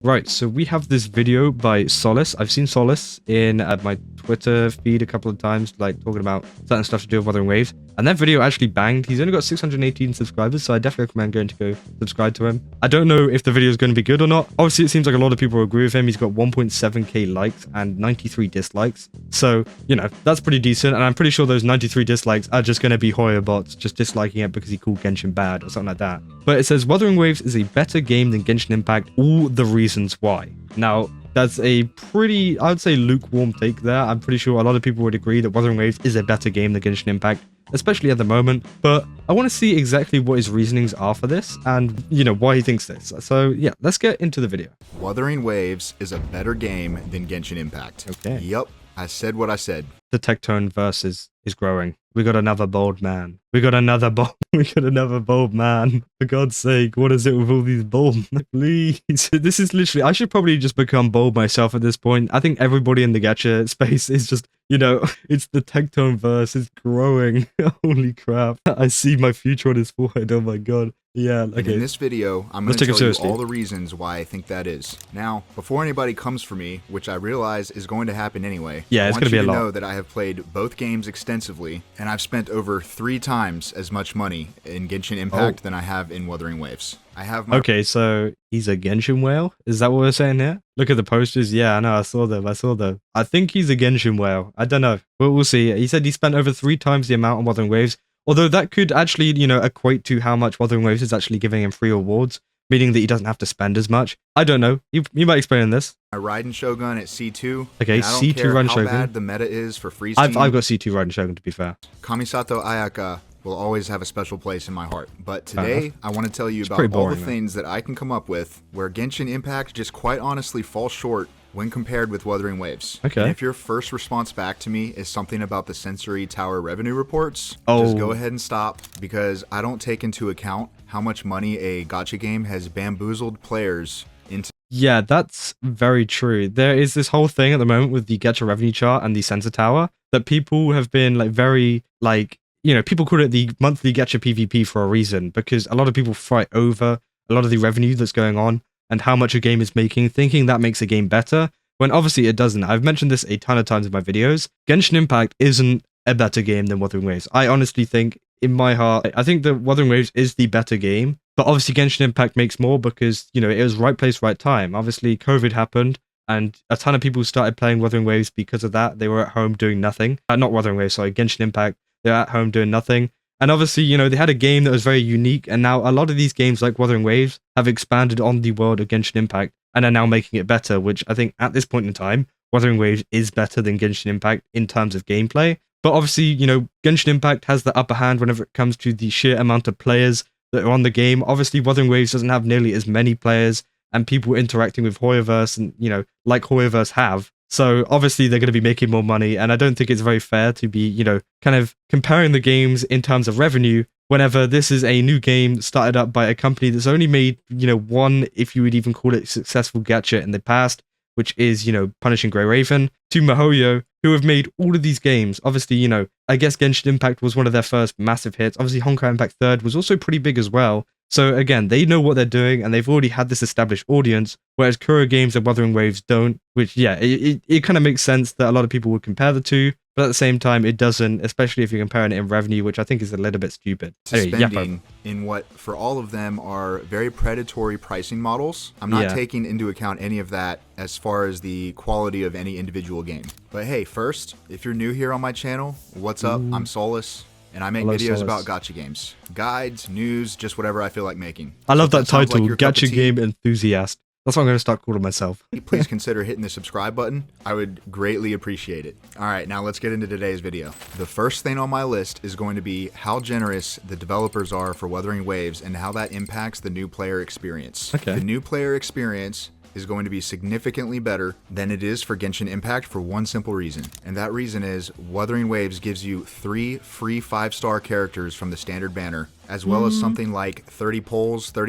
Right, so we have this video by Solace. I've seen Solace in my Twitter feed a couple of times, like talking about certain stuff to do with Wuthering Waves. And that video actually banged. He's only got 618 subscribers, so I definitely recommend going to go subscribe to him. I don't know if the video is going to be good or not. Obviously, it seems like a lot of people agree with him. He's got 1.7k likes and 93 dislikes. So, you know, that's pretty decent. And I'm pretty sure those 93 dislikes are just going to be Hoya bots just disliking it because he called Genshin bad or something like that. But it says Wuthering Waves is a better game than Genshin Impact. All the reasons why. Now, that's a pretty, I would say, lukewarm take there. I'm pretty sure a lot of people would agree that Wuthering Waves is a better game than Genshin Impact, especially at the moment. But I want to see exactly what his reasonings are for this and, you know, why he thinks this. So, yeah, let's get into the video. Wuthering Waves is a better game than Genshin Impact. Okay. Yep, I said what I said. The Techone verse is growing. We got another bold man. We got another bold man. For God's sake, what is it with all these bold men? Please. This is literally, I should probably just become bold myself at this point. I think everybody in the gacha space is just, you know, it's the Techone verse is growing. Holy crap. I see my future on his forehead. Oh my God. Yeah, okay. And in this video, I'm going to tell you all the reasons why I think that is. Now, before anybody comes for me, which I realize is going to happen anyway, yeah, it's going to be a lot. I want you to know that I have played both games extensively, and I've spent over 3 times as much money in Genshin Impact than I have in Wuthering Waves. I have my... Okay, so he's a Genshin whale? Is that what we're saying here? Look at the posters. Yeah, I know, I saw them. I think he's a Genshin whale. I don't know. We'll see. He said he spent over 3 times the amount on Wuthering Waves. Although that could actually, you know, equate to how much Wuthering Waves is actually giving him free rewards, meaning that he doesn't have to spend as much. I don't know. You might explain this. I Raiden Shogun at C2. Okay, C2 Raiden Shogun. How bad the meta is for free. I've got C2 Raiden Shogun, to be fair. Kamisato Ayaka will always have a special place in my heart. But today, I want to tell you about all the things that I can come up with where Genshin Impact just quite honestly falls short when compared with Wuthering Waves. Okay. And if your first response back to me is something about the Sensory Tower revenue reports, just go ahead and stop, because I don't take into account how much money a gacha game has bamboozled players into. Yeah, that's very true. There is this whole thing at the moment with the gacha revenue chart and the Sensor Tower that people have been like very like, you know, people call it the monthly gacha PvP for a reason, because a lot of people fight over a lot of the revenue that's going on and how much a game is making, thinking that makes a game better, when obviously it doesn't. I've mentioned this a ton of times in my videos. Genshin Impact isn't a better game than Wuthering Waves. I honestly think, in my heart, I think that Wuthering Waves is the better game, but obviously Genshin Impact makes more because, you know, it was right place, right time. Obviously, COVID happened, and a ton of people started playing Wuthering Waves because of that. They were at home doing nothing. Not Wuthering Waves, sorry, Genshin Impact. They're at home doing nothing. And obviously, you know, they had a game that was very unique, and now a lot of these games like Wuthering Waves have expanded on the world of Genshin Impact and are now making it better, which I think at this point in time, Wuthering Waves is better than Genshin Impact in terms of gameplay. But obviously, you know, Genshin Impact has the upper hand whenever it comes to the sheer amount of players that are on the game. Obviously, Wuthering Waves doesn't have nearly as many players and people interacting with Hoyoverse and, you know, like Hoyoverse have. So obviously they're going to be making more money, and I don't think it's very fair to be, you know, kind of comparing the games in terms of revenue whenever this is a new game started up by a company that's only made, you know, one, if you would even call it successful gacha in the past, which is, you know, Punishing Grey Raven, to MiHoYo, who have made all of these games. Obviously, you know, I guess Genshin Impact was one of their first massive hits. Obviously, Honkai Impact 3rd was also pretty big as well. So again, they know what they're doing, and they've already had this established audience, whereas Kuro Games and Wuthering Waves don't, which, yeah, it kind of makes sense that a lot of people would compare the two, but at the same time, it doesn't, especially if you're comparing it in revenue, which I think is a little bit stupid. Spending in what, for all of them, are very predatory pricing models. I'm not taking into account any of that as far as the quality of any individual game. But hey, first, if you're new here on my channel, what's up? I'm Solace. And I make videos about gacha games. Guides, news, just whatever I feel like making. I love that title, Gacha Game Enthusiast. That's what I'm going to start calling myself. Please consider hitting the subscribe button. I would greatly appreciate it. Alright, now let's get into today's video. The first thing on my list is going to be how generous the developers are for Wuthering Waves and how that impacts the new player experience. Okay. The new player experience is going to be significantly better than it is for Genshin Impact for one simple reason. And that reason is Wuthering Waves gives you 3 free 5-star characters from the standard banner, as well as something like 30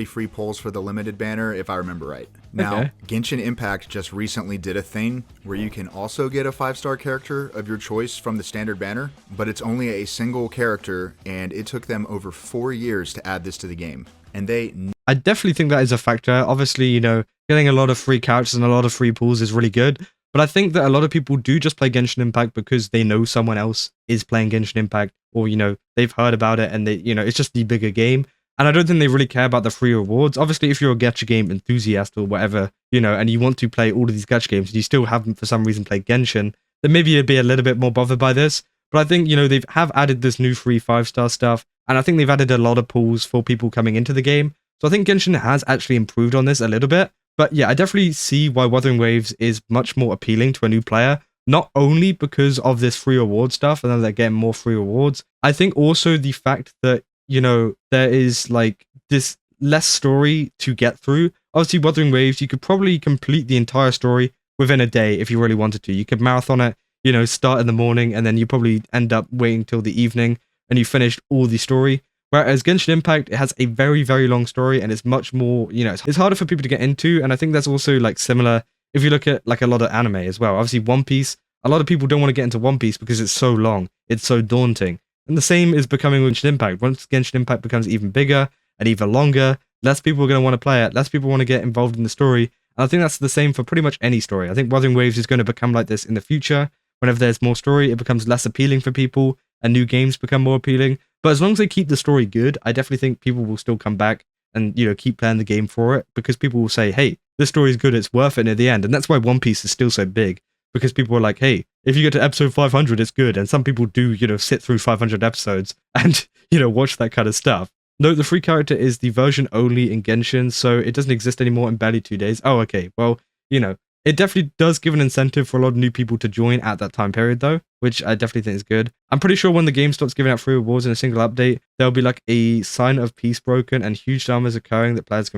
free polls for the limited banner, if I remember right. Now, Genshin Impact just recently did a thing where you can also get a 5-star character of your choice from the standard banner, but it's only a single character, and it took them over 4 years to add this to the game. And I definitely think that is a factor. Obviously, you know, getting a lot of free characters and a lot of free pools is really good. But I think that a lot of people do just play Genshin Impact because they know someone else is playing Genshin Impact, or, you know, they've heard about it and they, you know, it's just the bigger game. And I don't think they really care about the free rewards. Obviously, if you're a gacha game enthusiast or whatever, you know, and you want to play all of these gacha games and you still haven't for some reason played Genshin, then maybe you'd be a little bit more bothered by this. But I think, you know, they have added this new free 5-star stuff, and I think they've added a lot of pools for people coming into the game. So I think Genshin has actually improved on this a little bit. But yeah, I definitely see why Wuthering Waves is much more appealing to a new player, not only because of this free reward stuff and then they're getting more free rewards. I think also the fact that, you know, there is like this less story to get through. Obviously, Wuthering Waves, you could probably complete the entire story within a day if you really wanted to. You could marathon it, you know, start in the morning and then you probably end up waiting till the evening and you finished all the story. Whereas Genshin Impact, it has a very, very long story and it's much more, you know, it's harder for people to get into. And I think that's also like similar if you look at like a lot of anime as well. Obviously, One Piece, a lot of people don't want to get into One Piece because it's so long, it's so daunting. And the same is becoming with Genshin Impact. Once Genshin Impact becomes even bigger and even longer, less people are going to want to play it, less people want to get involved in the story. And I think that's the same for pretty much any story. I think Wuthering Waves is going to become like this in the future. Whenever there's more story, it becomes less appealing for people and new games become more appealing. But as long as they keep the story good, I definitely think people will still come back and, you know, keep playing the game for it because people will say, hey, this story is good, it's worth it near the end. And that's why One Piece is still so big, because people are like, hey, if you get to episode 500, it's good. And some people do, you know, sit through 500 episodes and, you know, watch that kind of stuff. Note the free character is the version only in Genshin, so it doesn't exist anymore in barely 2 days. Oh, okay. Well, you know, it definitely does give an incentive for a lot of new people to join at that time period, though, which I definitely think is good. I'm pretty sure when the game stops giving out free rewards in a single update, there'll be like a sign of peace broken and huge dramas occurring that players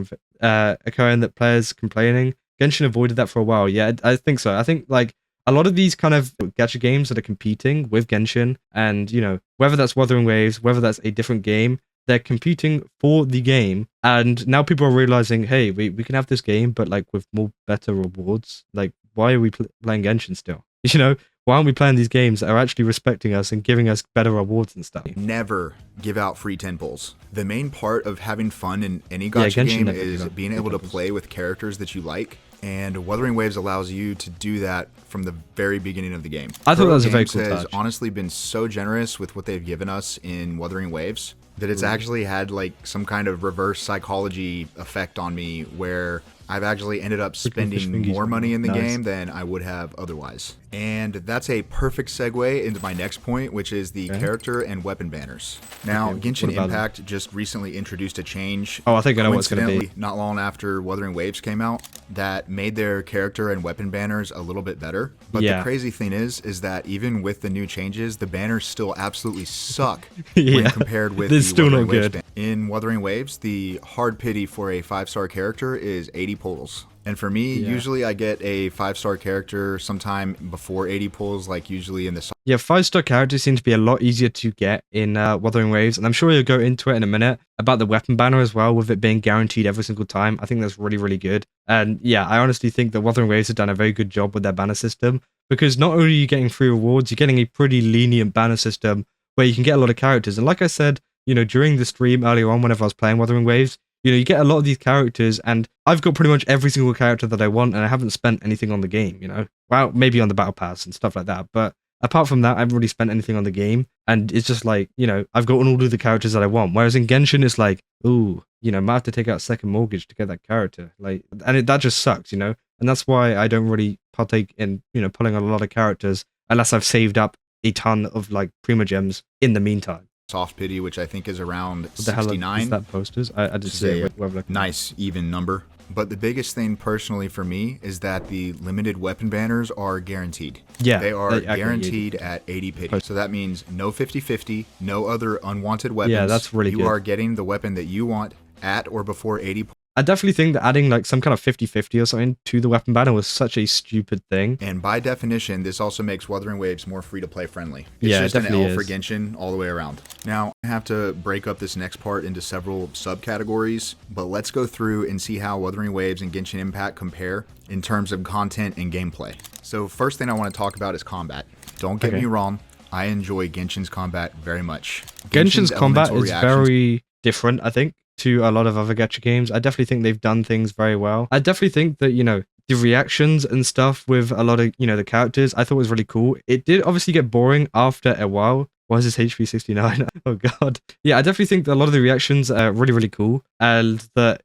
complaining. Genshin avoided that for a while. Yeah, I think so. I think like a lot of these kind of gacha games that are competing with Genshin, and you know, whether that's Wuthering Waves, whether that's a different game, they're competing for the game, and now people are realizing, hey, we can have this game, but like with more better rewards. Like, why are we playing Genshin still? You know, why aren't we playing these games that are actually respecting us and giving us better rewards and stuff? Never give out free 10 pulls. The main part of having fun in any gacha game is being able to play with characters that you like. And Wuthering Waves allows you to do that from the very beginning of the game. I thought that was a very cool touch. Has honestly been so generous with what they've given us in Wuthering Waves that it's actually had like some kind of reverse psychology effect on me where I've actually ended up spending more money in the game than I would have otherwise. And that's a perfect segue into my next point, which is the character and weapon banners. Now, Genshin Impact just recently introduced a change. Oh, I think I know what's going to be. Not long after Wuthering Waves came out, that made their character and weapon banners a little bit better. But the crazy thing is that even with the new changes, the banners still absolutely suck when compared with the still not good. In Wuthering Waves, the hard pity for a 5-star character is 80 pulls. And for me, usually I get a 5-star character sometime before 80 pulls, like usually in the... Yeah, 5-star characters seem to be a lot easier to get in Wuthering Waves, and I'm sure you'll go into it in a minute about the weapon banner as well, with it being guaranteed every single time. I think that's really, really good. And yeah, I honestly think that Wuthering Waves have done a very good job with their banner system, because not only are you getting free rewards, you're getting a pretty lenient banner system where you can get a lot of characters. And like I said, you know, during the stream earlier on, whenever I was playing Wuthering Waves, you know, you get a lot of these characters, and I've got pretty much every single character that I want, and I haven't spent anything on the game, you know? Well, maybe on the Battle Pass and stuff like that, but apart from that, I haven't really spent anything on the game, and it's just like, you know, I've got all of the characters that I want, whereas in Genshin, it's like, ooh, you know, I might have to take out a second mortgage to get that character, like, and that just sucks, you know? And that's why I don't really partake in, you know, pulling on a lot of characters, unless I've saved up a ton of, like, Prima Gems in the meantime. Soft pity, which I think is around what the 69. Hell is that posters? I just say a nice even number. But the biggest thing personally for me is that the limited weapon banners are guaranteed. Yeah, they are guaranteed at 80 pity. So that means no 50-50, no other unwanted weapons. Yeah, that's really good. You are getting the weapon that you want at or before 80. I definitely think that adding like some kind of 50-50 or something to the weapon banner was such a stupid thing. And by definition, this also makes Wuthering Waves more free-to-play friendly. It's just an L for Genshin all the way around. Now, I have to break up this next part into several subcategories, but let's go through and see how Wuthering Waves and Genshin Impact compare in terms of content and gameplay. So first thing I want to talk about is combat. Don't get me wrong, I enjoy Genshin's combat very much. Genshin's combat is very different, I think. to a lot of other gacha games. I definitely think they've done things very well. I definitely think that, the reactions and stuff with a lot of, the characters, I thought was really cool. It did obviously get boring after a while. Why is this HP 69? Oh god. Yeah, I definitely think that a lot of the reactions are really, really cool. And that,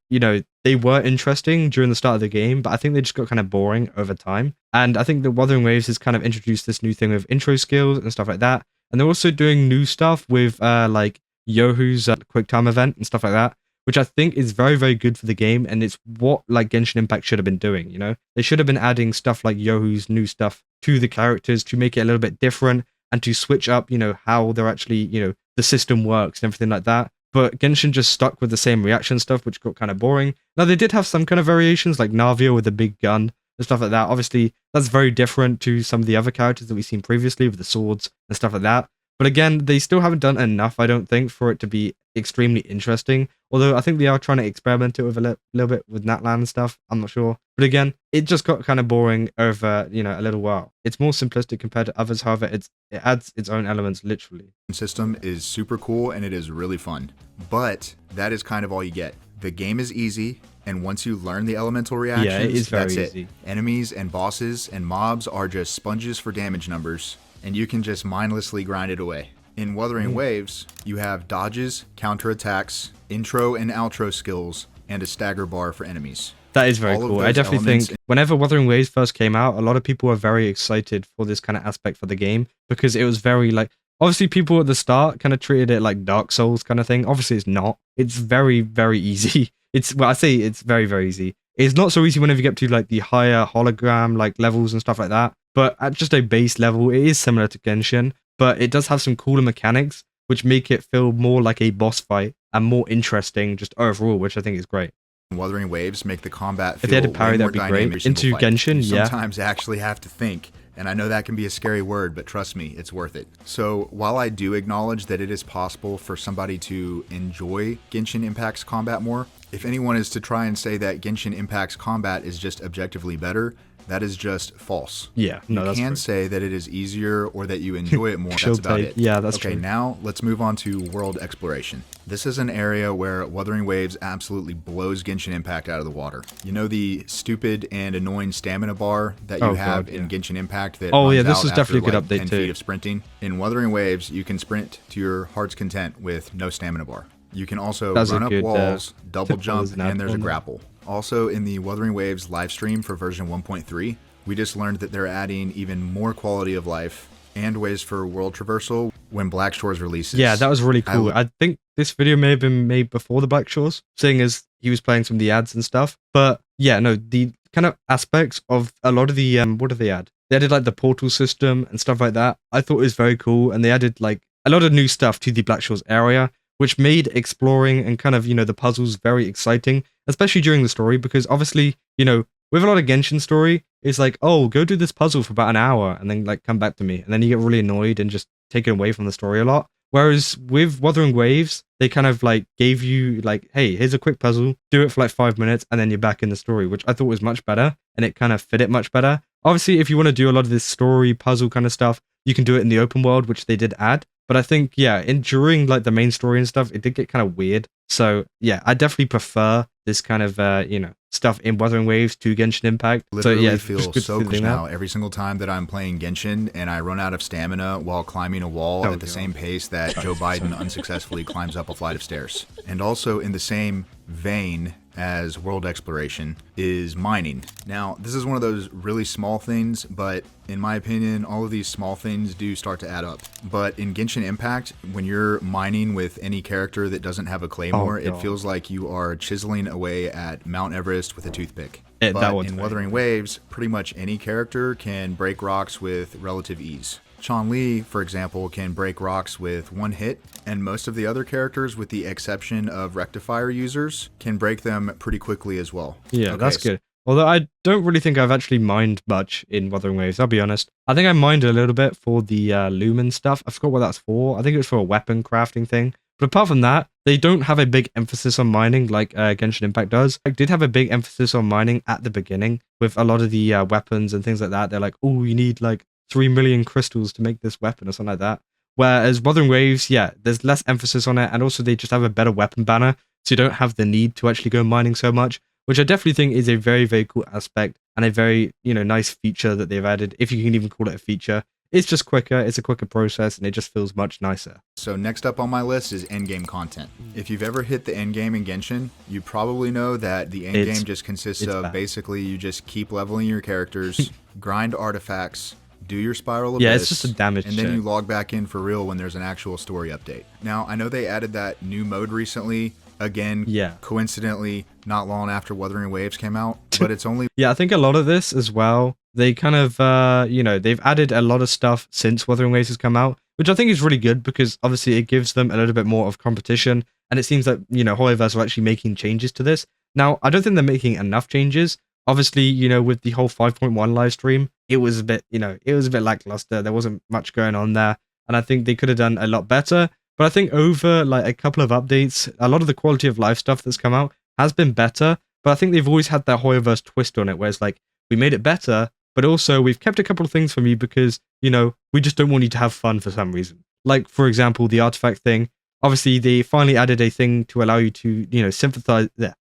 they were interesting during the start of the game, but I think they just got kind of boring over time. And I think that Wuthering Waves has kind of introduced this new thing with intro skills and stuff like that. And they're also doing new stuff with like Yohu's quick time event and stuff like that, which I think is very, very good for the game. And it's what like Genshin Impact should have been doing, They should have been adding stuff like Yohu's new stuff to the characters to make it a little bit different and to switch up, how they're actually, the system works and everything like that. But Genshin just stuck with the same reaction stuff, which got kind of boring. Now, they did have some kind of variations, like Navia with a big gun and stuff like that. Obviously, that's very different to some of the other characters that we've seen previously with the swords and stuff like that. But again, they still haven't done enough, I don't think, for it to be extremely interesting. Although I think they are trying to experiment it with a little bit with Natlan and stuff. I'm not sure. But again, it just got kind of boring over, a little while. It's more simplistic compared to others. However, it adds its own elements, literally. System is super cool and it is really fun. But that is kind of all you get. The game is easy, and once you learn the elemental reactions, yeah, it is very that's easy. It. Enemies and bosses and mobs are just sponges for damage numbers, and you can just mindlessly grind it away. In Wuthering Waves, you have dodges, counterattacks, intro and outro skills, and a stagger bar for enemies. That is very cool. I definitely think whenever Wuthering Waves first came out, a lot of people were very excited for this kind of aspect for the game because it was very like, obviously people at the start kind of treated it like Dark Souls kind of thing. Obviously it's not. It's very, very easy. I say it's very, very easy. It's not so easy whenever you get to like the higher hologram like levels and stuff like that. But at just a base level, it is similar to Genshin, but it does have some cooler mechanics which make it feel more like a boss fight and more interesting just overall, which I think is great. Wuthering Waves make the combat feel if they had to parry, that'd be great. Into Genshin, you sometimes actually have to think, and I know that can be a scary word, but trust me, it's worth it. So while I do acknowledge that it is possible for somebody to enjoy Genshin Impact's combat more, if anyone is to try and say that Genshin Impact's combat is just objectively better, that is just false. Yeah, no, you can say that it is easier or that you enjoy it more. That's about it. Yeah, that's true. Okay, now let's move on to world exploration. This is an area where Wuthering Waves absolutely blows Genshin Impact out of the water. You know the stupid and annoying stamina bar that you have in Genshin Impact that runs this out is definitely after, a good update 10 too. feet of sprinting? In Wuthering Waves, you can sprint to your heart's content with no stamina bar. You can also run up walls, double jump, and there's a grapple. Also, in the Wuthering Waves live stream for version 1.3, we just learned that they're adding even more quality of life and ways for world traversal when Black Shores releases. Yeah, that was really cool. I think this video may have been made before the Black Shores, seeing as he was playing some of the ads and stuff. But yeah, no, the kind of aspects of a lot of the, what did they add? They added like the portal system and stuff like that. I thought it was very cool. And they added like a lot of new stuff to the Black Shores area, which made exploring and kind of, the puzzles very exciting, especially during the story, because obviously, with a lot of Genshin story, it's like, oh, go do this puzzle for about an hour and then like come back to me. And then you get really annoyed and just taken away from the story a lot. Whereas with Wuthering Waves, they kind of like gave you like, hey, here's a quick puzzle, do it for like 5 minutes, and then you're back in the story, which I thought was much better, and it kind of fit it much better. Obviously, if you want to do a lot of this story puzzle kind of stuff, you can do it in the open world, which they did add. But I think, yeah, during like the main story and stuff, it did get kind of weird. So yeah, I definitely prefer this kind of, stuff in Wuthering Waves to Genshin Impact. Literally so yeah, feel soaked now every single time that I'm playing Genshin and I run out of stamina while climbing a wall at the same pace that Joe Biden unsuccessfully climbs up a flight of stairs. And also in the same vein as world exploration is mining. Now, this is one of those really small things, but in my opinion, all of these small things do start to add up. But in Genshin Impact, when you're mining with any character that doesn't have a claymore, it feels like you are chiseling away at Mount Everest with a toothpick. But in Wuthering Waves, pretty much any character can break rocks with relative ease. Chun-Li, for example, can break rocks with one hit, and most of the other characters, with the exception of Rectifier users, can break them pretty quickly as well. Yeah, that's good. Although I don't really think I've actually mined much in Wuthering Waves, I'll be honest. I think I mined a little bit for the Lumen stuff. I forgot what that's for. I think it was for a weapon crafting thing. But apart from that, they don't have a big emphasis on mining like Genshin Impact does. I did have a big emphasis on mining at the beginning with a lot of the weapons and things like that. They're like, oh, you need like 3 million crystals to make this weapon or something like that. Whereas Wuthering Waves, yeah, there's less emphasis on it, and also they just have a better weapon banner, so you don't have the need to actually go mining so much, which I definitely think is a very, very cool aspect and a very, nice feature that they've added, if you can even call it a feature. It's just quicker, it's a quicker process, and it just feels much nicer. So next up on my list is endgame content. If you've ever hit the endgame in Genshin, you probably know that the endgame just consists of basically you just keep leveling your characters, grind artifacts, do your spiral abyss, yeah, it's just a damage and then you log back in for real when there's an actual story update. Now, I know they added that new mode recently, again, coincidentally, not long after Wuthering Waves came out, but it's only... Yeah, I think a lot of this as well, they kind of, they've added a lot of stuff since Wuthering Waves has come out, which I think is really good because obviously it gives them a little bit more of competition, and it seems that, Hoyoverse are actually making changes to this. Now, I don't think they're making enough changes. Obviously, with the whole 5.1 live stream, it was a bit, it was a bit lackluster. There wasn't much going on there, and I think they could have done a lot better. But I think over like a couple of updates, a lot of the quality of life stuff that's come out has been better. But I think they've always had that Hoyoverse twist on it, where it's like, we made it better, but also we've kept a couple of things from you because, we just don't want you to have fun for some reason. Like, for example, the artifact thing. Obviously, they finally added a thing to allow you to,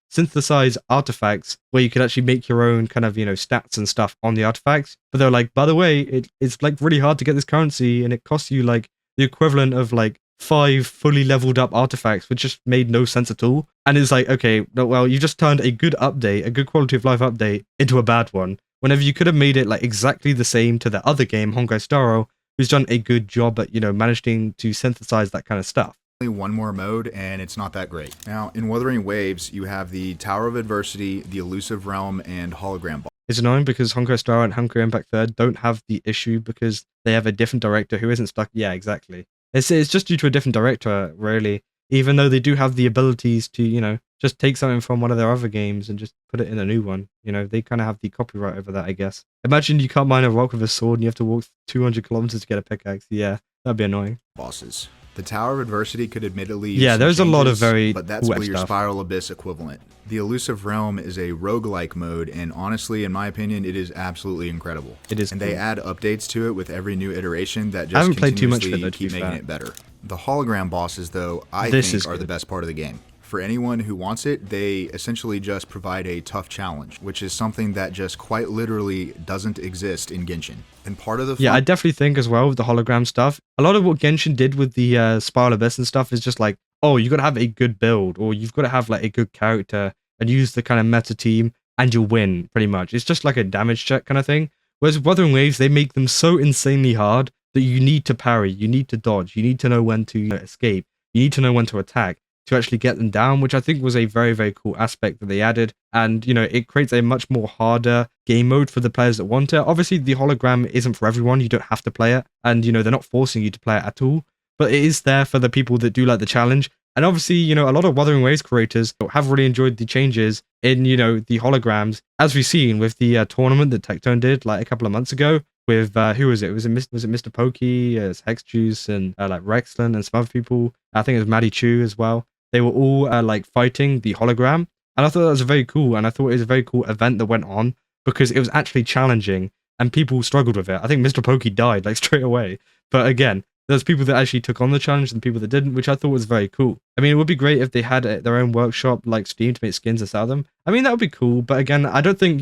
synthesize artifacts where you could actually make your own kind of, stats and stuff on the artifacts. But they're like, by the way, it's like really hard to get this currency and it costs you like the equivalent of like 5 fully leveled up artifacts, which just made no sense at all. And it's like, okay, well, you just turned a good update, a good quality of life update, into a bad one, whenever you could have made it like exactly the same to the other game, Honkai Star Rail, who's done a good job at, managing to synthesize that kind of stuff. One more mode, and it's not that great. Now, in Wuthering Waves, you have the Tower of Adversity, the Elusive Realm, and Hologram Ball. It's annoying because Honkai Star Rail and Honkai Impact 3rd don't have the issue because they have a different director who isn't stuck. Yeah, exactly. It's just due to a different director, really. Even though they do have the abilities to, just take something from one of their other games and just put it in a new one. They kind of have the copyright over that, I guess. Imagine you can't mine a rock with a sword and you have to walk 200 kilometers to get a pickaxe. Yeah, that'd be annoying. Bosses. The Tower of Adversity could admittedly use there's changes, a lot of very but that's your Spiral Abyss equivalent. The Elusive Realm is a roguelike mode, and honestly, in my opinion, it is absolutely incredible. It is, and they add updates to it with every new iteration that just continuously keep making it better. The hologram bosses, though, I think are the best part of the game. For anyone who wants it, they essentially just provide a tough challenge, which is something that just quite literally doesn't exist in Genshin. And part of the I definitely think as well with the hologram stuff, a lot of what Genshin did with the Spiral Abyss and stuff is just like, oh, you got to have a good build, or you've got to have like a good character and use the kind of meta team and you'll win, pretty much. It's just like a damage check kind of thing. Whereas with Wuthering Waves, they make them so insanely hard that you need to parry, you need to dodge, you need to know when to escape, you need to know when to attack to actually get them down, which I think was a very, very cool aspect that they added. And, it creates a much more harder game mode for the players that want it. Obviously, the hologram isn't for everyone. You don't have to play it. And, they're not forcing you to play it at all. But it is there for the people that do like the challenge. And obviously, a lot of Wuthering Waves creators have really enjoyed the changes in, the holograms, as we've seen with the tournament that Techone did like a couple of months ago. With who was it? Was it Mr. Pokey, Hex Juice, and like Rexland and some other people? I think it was Maddie Chu as well. They were all like fighting the hologram, and I thought that was very cool. And I thought it was a very cool event that went on because it was actually challenging, and people struggled with it. I think Mr. Pokey died like straight away. But again, there's people that actually took on the challenge and people that didn't, which I thought was very cool. I mean, it would be great if they had their own workshop like Steam to make skins and sell them. I mean, that would be cool. But again, I don't think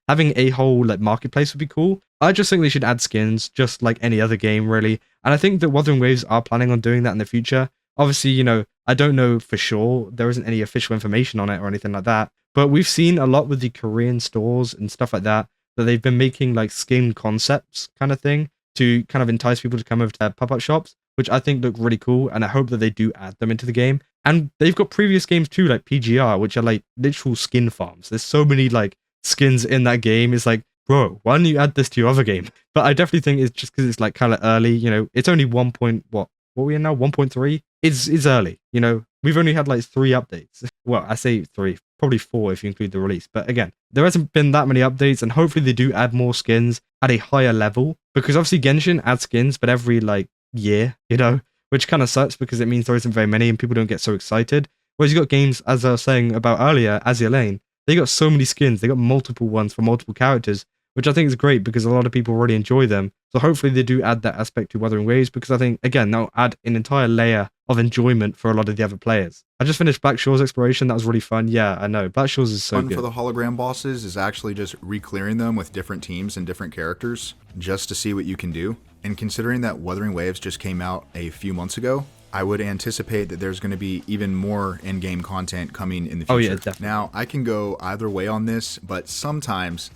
having a whole like marketplace would be cool. I just think they should add skins just like any other game, really. And I think that Wuthering Waves are planning on doing that in the future. Obviously, I don't know for sure. There isn't any official information on it or anything like that. But we've seen a lot with the Korean stores and stuff like that they've been making like skin concepts kind of thing to kind of entice people to come over to their pop-up shops, which I think look really cool. And I hope that they do add them into the game. And they've got previous games too, like PGR, which are like literal skin farms. There's so many like skins in that game. It's like, bro, why don't you add this to your other game? But I definitely think it's just because it's like kind of early. It's only 1. What are we in now? 1.3? It's early. We've only had like 3 updates. Well, I say 3, probably 4 if you include the release. But again, there hasn't been that many updates, and hopefully they do add more skins at a higher level. Because obviously Genshin adds skins, but every like year, which kind of sucks because it means there isn't very many and people don't get so excited. Whereas you got games, as I was saying about earlier, Azure Lane, they got so many skins. They got multiple ones for multiple characters, which I think is great because a lot of people really enjoy them. So hopefully they do add that aspect to Wuthering Waves, because I think, again, that'll add an entire layer of enjoyment for a lot of the other players. I just finished Black Shore's exploration. That was really fun. Yeah, I know. Black Shore's is so Fun good. for the hologram bosses is actually just re-clearing them with different teams and different characters just to see what you can do. And considering that Wuthering Waves just came out a few months ago, I would anticipate that there's going to be even more in-game content coming in the future. Oh yeah, definitely. Now, I can go either way on this, but sometimes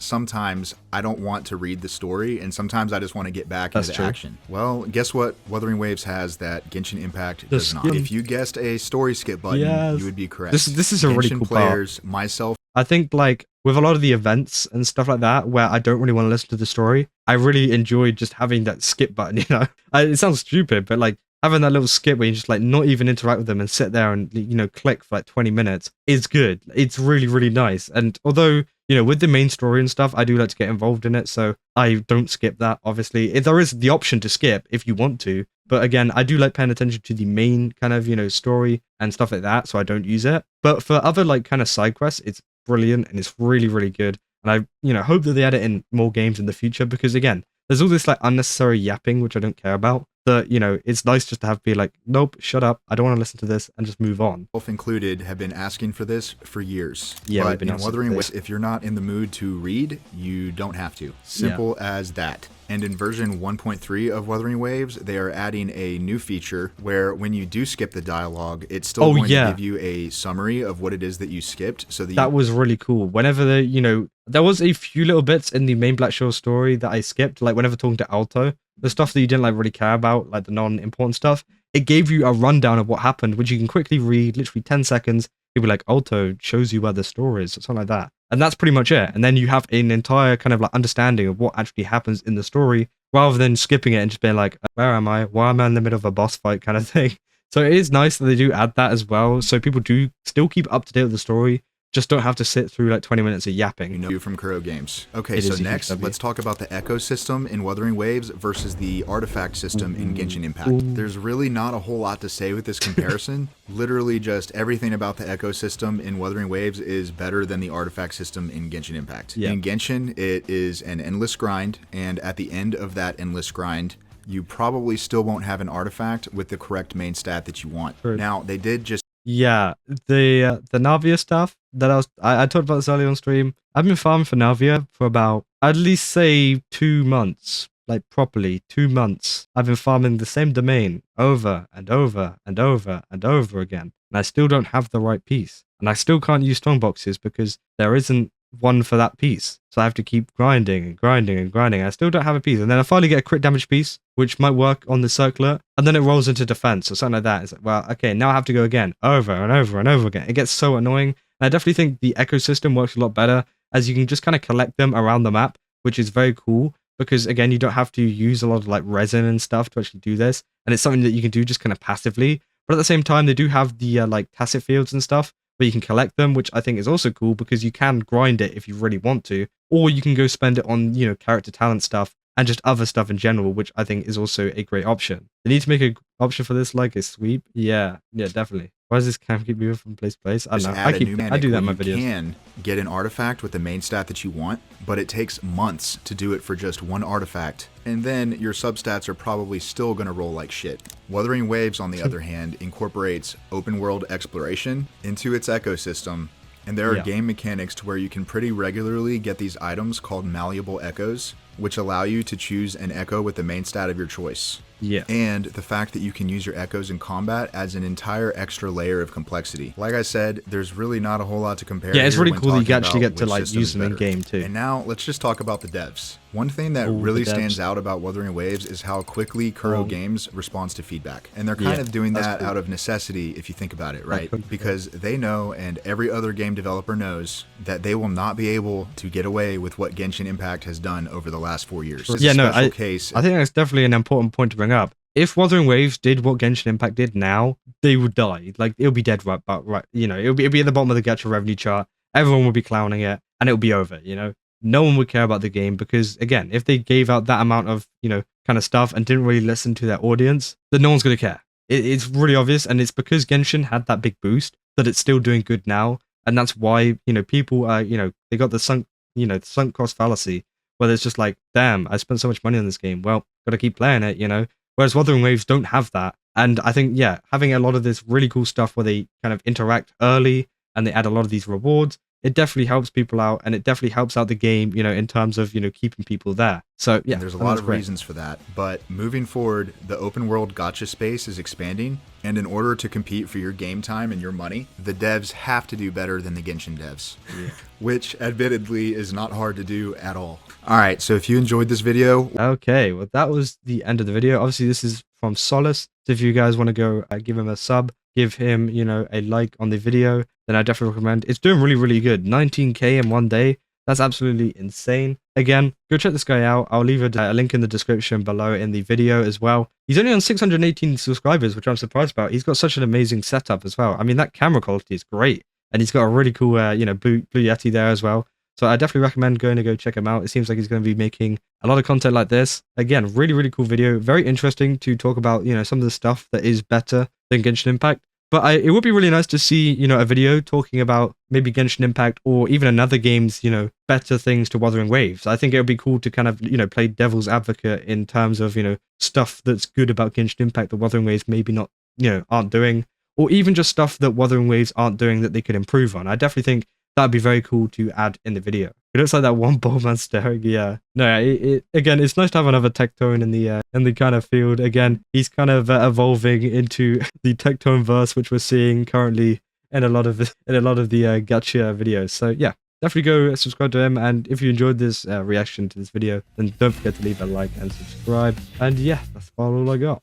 I don't want to read the story, and sometimes I just want to get back into action. Well, guess what Wuthering Waves has that Genshin Impact does not? If you guessed a story skip button, you would be correct. This is a really cool players, part. Myself, I think, like, with a lot of the events and stuff like that, where I don't really want to listen to the story, I really enjoy just having that skip button, you know? It sounds stupid, but, like, having that little skip where you just, like, not even interact with them and sit there and, you know, click for, like, 20 minutes is good. It's really, really nice. And although, you know, with the main story and stuff, I do like to get involved in it, so I don't skip that, obviously. There is the option to skip if you want to, but again, I do like paying attention to the main kind of, you know, story and stuff like that, so I don't use it. But for other, like, kind of side quests, it's brilliant and it's really, really good. And I, you know, hope that they add it in more games in the future, because again, there's all this, like, unnecessary yapping, which I don't care about. That, you know, it's nice just to have be like, nope, shut up, I don't want to listen to this, and just move on. Self included, have been asking for this for years. Yeah, but in Wuthering Waves, if you're not in the mood to read, you don't have to. Simple as that. And in version 1.3 of Wuthering Waves, they are adding a new feature where when you do skip the dialogue, it's still going to give you a summary of what it is that you skipped. So that was really cool. Whenever the, you know, there was a few little bits in the main Black Shore story that I skipped, like whenever talking to Alto, the stuff that you didn't like really care about, like the non-important stuff, it gave you a rundown of what happened, which you can quickly read, literally 10 seconds. You'll be like, Alto shows you where the store is, or something like that. And that's pretty much it. And then you have an entire kind of like understanding of what actually happens in the story, rather than skipping it and just being like, where am I? Why am I in the middle of a boss fight kind of thing? So it is nice that they do add that as well. So people do still keep up to date with the story, just don't have to sit through like 20 minutes of yapping. You know, from Kuro Games. Okay, so next, let's talk about the ecosystem in Wuthering Waves versus the artifact system in Genshin Impact. There's really not a whole lot to say with this comparison. Literally just everything about the ecosystem in Wuthering Waves is better than the artifact system in Genshin Impact. In Genshin, it is an endless grind, and at the end of that endless grind, you probably still won't have an artifact with the correct main stat that you want. Now, they did just... Yeah, the Navia stuff that I talked about this earlier on stream. I've been farming for Navia for about, at least say 2 months, like properly 2 months. I've been farming the same domain over and over and over and over again, and I still don't have the right piece, and I still can't use strong boxes because there isn't one for that piece. So I have to keep grinding and grinding and grinding. I still don't have a piece. And then I finally get a crit damage piece, which might work on the circlet. And then it rolls into defense or something like that. It's like, well, okay, now I have to go again, over and over and over again. It gets so annoying. And I definitely think the ecosystem works a lot better, as you can just kind of collect them around the map, which is very cool. Because again, you don't have to use a lot of like resin and stuff to actually do this. And it's something that you can do just kind of passively. But at the same time, they do have the like tacit fields and stuff, where you can collect them, which I think is also cool because you can grind it if you really want to, or you can go spend it on, you know, character talent stuff and just other stuff in general, which I think is also a great option. They need to make an option for this, like a sweep. Yeah, definitely. Why does this camp keep moving from place to place? I don't know. I do that in my videos. You can get an artifact with the main stat that you want, but it takes months to do it for just one artifact. And then your substats are probably still going to roll like shit. Wuthering Waves, on the other hand, incorporates open world exploration into its ecosystem. And there are game mechanics to where you can pretty regularly get these items called malleable echoes, which allow you to choose an echo with the main stat of your choice. Yeah. And the fact that you can use your echoes in combat adds an entire extra layer of complexity. Like I said, there's really not a whole lot to compare. Yeah, it's really cool that you actually get to like use them in game too. And now let's just talk about the devs. One thing that really stands out about Wuthering Waves is how quickly Kuro Games responds to feedback. And they're kind of doing that out of necessity if you think about it, right? Because they know, and every other game developer knows, that they will not be able to get away with what Genshin Impact has done over the last 4 years. Yeah, no, I think that's definitely an important point to bring up. If Wuthering Waves did what Genshin Impact did now, they would die. Like, it'll be dead right, you know, it'll be at the bottom of the Gacha revenue chart. Everyone will be clowning it, and it'll be over, you know? No one would care about the game because, again, if they gave out that amount of, you know, kind of stuff and didn't really listen to their audience, then no one's going to care. It's really obvious, and it's because Genshin had that big boost that it's still doing good now, and that's why, you know, people are, you know, they got the sunk cost fallacy, where it's just like, damn, I spent so much money on this game. Well, gotta keep playing it, you know? Whereas Wuthering Waves don't have that. And I think, yeah, having a lot of this really cool stuff where they kind of interact early and they add a lot of these rewards, it definitely helps people out, and it definitely helps out the game, you know, in terms of, you know, keeping people there. So yeah, and there's a lot of reasons for that. But moving forward, the open world gacha space is expanding, and in order to compete for your game time and your money, the devs have to do better than the Genshin devs, which admittedly is not hard to do at all. All right, so if you enjoyed this video, okay, well that was the end of the video. Obviously, this is from Solace. So if you guys want to go give him a sub, give him, you know, a like on the video, then I definitely recommend. It's doing really, really good. 19k in one day. That's absolutely insane. Again, go check this guy out. I'll leave a link in the description below in the video as well. He's only on 618 subscribers, which I'm surprised about. He's got such an amazing setup as well. I mean, that camera quality is great. And he's got a really cool, you know, Blue Yeti there as well. So I definitely recommend going to go check him out. It seems like he's going to be making a lot of content like this. Again, really, really cool video. Very interesting to talk about, you know, some of the stuff that is better than Genshin Impact. But it would be really nice to see, you know, a video talking about maybe Genshin Impact or even another game's, you know, better things to Wuthering Waves. I think it would be cool to kind of, you know, play devil's advocate in terms of, you know, stuff that's good about Genshin Impact that Wuthering Waves maybe not, you know, aren't doing. Or even just stuff that Wuthering Waves aren't doing that they could improve on. I definitely think that'd be very cool to add in the video. It looks like that one bald man staring. Yeah. No, again, it's nice to have another Techone in the kind of field. Again, he's kind of evolving into the Techone verse, which we're seeing currently in a lot of the gacha videos. So yeah, definitely go subscribe to him. And if you enjoyed this reaction to this video, then don't forget to leave a like and subscribe. And yeah, that's all I got.